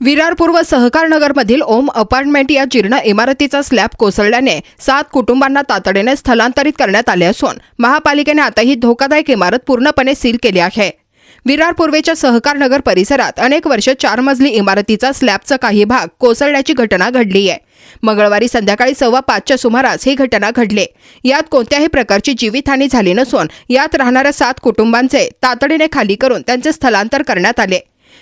विरार पूर्व सहकार नगरमधील ओम अपार्टमेंट या जीर्ण इमारतीचा स्लॅब कोसळल्याने 7 कुटुंबांना तातडीने स्थलांतरित करण्यात आले असून महापालिकेने आता ही धोकादायक इमारत पूर्णपणे सील केली आहे। विरार पूर्वेच्या सहकार नगर परिसरात अनेक वर्ष 4 मजली इमारतीचा स्लॅबचा काही भाग कोसळण्याची घटना घडली आहे। मंगळवारी संध्याकाळी 5:15च्या सुमारास ही घटना घडली। यात कोणत्याही प्रकारची जीवितहानी झाली नसून यात राहणाऱ्या 7 कुटुंबांचे तातडीने खाली करून त्यांचे स्थलांतर करण्यात आले।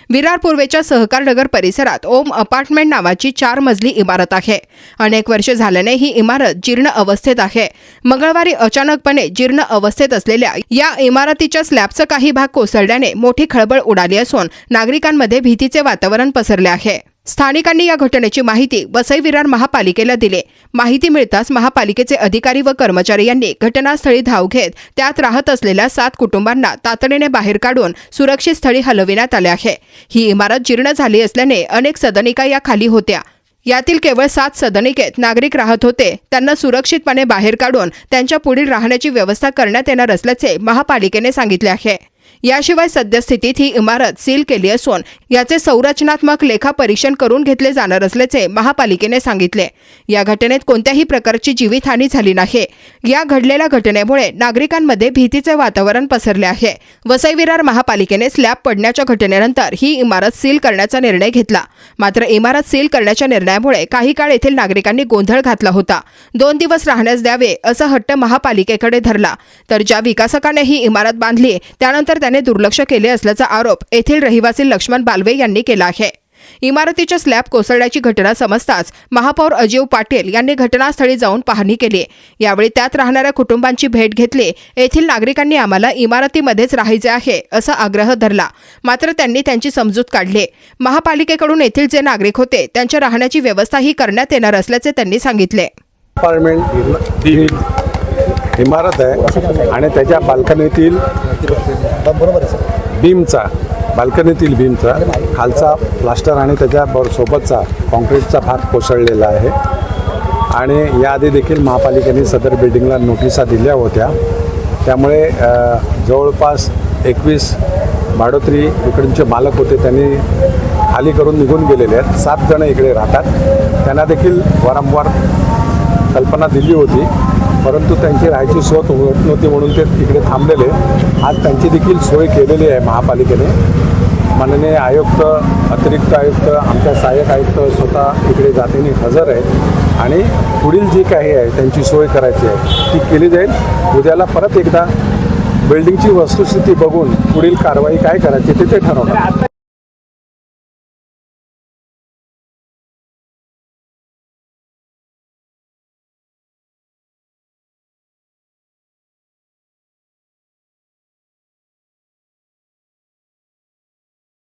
विरार पूर्वेच्या सहकार नगर परिसरात ओम अपार्टमेंट नावाची 4 मजली इमारत आहे। अनेक वर्ष झाल्याने ही इमारत जीर्ण अवस्थेत आहे। मंगळवारी अचानकपणे जीर्ण अवस्थेत असलेल्या या इमारतीच्या स्लॅबचा काही भाग कोसळल्याने मोठी खळबळ उडाली असून नागरिकांमध्ये भीतीचे वातावरण पसरले आहे। स्थानिकांनी या घटनेची माहिती वसई विरार महापालिकेला दिली। माहिती मिळताच महापालिकेचे अधिकारी व कर्मचारी यांनी घटनास्थळी धाव घेत त्यात राहत असलेल्या 7 कुटुंबांना तातडीने बाहेर काढून सुरक्षित स्थळी हलविण्यात आले आहे। ही इमारत जीर्ण झाली असल्याने अनेक सदनिका या खाली होत्या। यातील केवळ 7 सदनिकेत नागरिक राहत होते। त्यांना सुरक्षितपणे बाहेर काढून त्यांच्या पुढील राहण्याची व्यवस्था करण्यात येणार असल्याचे महापालिकेने सांगितले आहे। याशिवाय सद्यस्थितीत ही इमारत सील केली असून याचे संरचनात्मक लेखा परीक्षण करून घेतले जाणार असल्याचे महापालिकेने सांगितले। या घटनेत कोणत्याही प्रकारची जीवितहानी झाली नाही। या घडलेल्या घटनेमुळे नागरिकांमध्ये भीतीचे वातावरण पसरले आहे। वसई विरार महापालिकेने स्लॅब पडण्याच्या घटनेनंतर ही इमारत सील करण्याचा निर्णय घेतला। मात्र इमारत सील करण्याच्या निर्णयामुळे काही काळ येथील नागरिकांनी गोंधळ घातला होता। 2 दिवस राहण्यास द्यावे असा हट्ट महापालिकेकडे धरला, तर ज्या विकासकाने ही इमारत बांधली त्यानंतर त्याने दुर्लक्ष केले असल्याचा आरोप येथील रहिवासी लक्ष्मण बालवे यांनी केला आहे। इमारतीच्या स्लॅब कोसळल्याची घटना समजताच महापौर अजीव पाटील यांनी घटनास्थळी जाऊन पाहणी केली। यावेळी त्यात राहणाऱ्या कुटुंबांची भेट घेतली। येथील नागरिकांनी आम्हाला इमारतीमध्येच राहायचे आहे असा आग्रह धरला, मात्र त्यांनी त्यांची समजूत काढली। महापालिकेकडून येथील जे नागरिक होते त्यांच्या राहण्याची व्यवस्थाही करण्यात येणार असल्याचे त्यांनी सांगितले। अपार्टमेंट इमारत आहे आणि त्याच्या बाल्कनीतील बीमचा खालचा प्लास्टर आणि त्याच्या सोबतचा कॉन्क्रीटचा भाग कोसळलेला आहे। आणि याआधी देखील महापालिकेने सदर बिल्डिंगला नोटिसा दिल्या होत्या। त्यामुळे जवळपास 21 भाडोत्री इकडचे मालक होते, त्यांनी खाली करून निघून गेलेले आहेत। 7 जण इकडे राहतात। त्यांना देखील वारंवार कल्पना दिली होती, परंतु त्यांची राहायची सोय होत नव्हती म्हणून ते तिकडे थांबलेले। आज त्यांची देखील सोय केलेली आहे महापालिकेने। माननीय आयुक्त, अतिरिक्त आयुक्त, आमच्या सहाय्यक आयुक्त स्वतः इकडे जातीने हजर आहेत आणि पुढील जी काही आहे त्यांची सोय करायची आहे ती केली जाईल। उद्याला परत एकदा बिल्डिंगची वस्तुस्थिती बघून पुढील कारवाई काय करायची ते ठरवणार।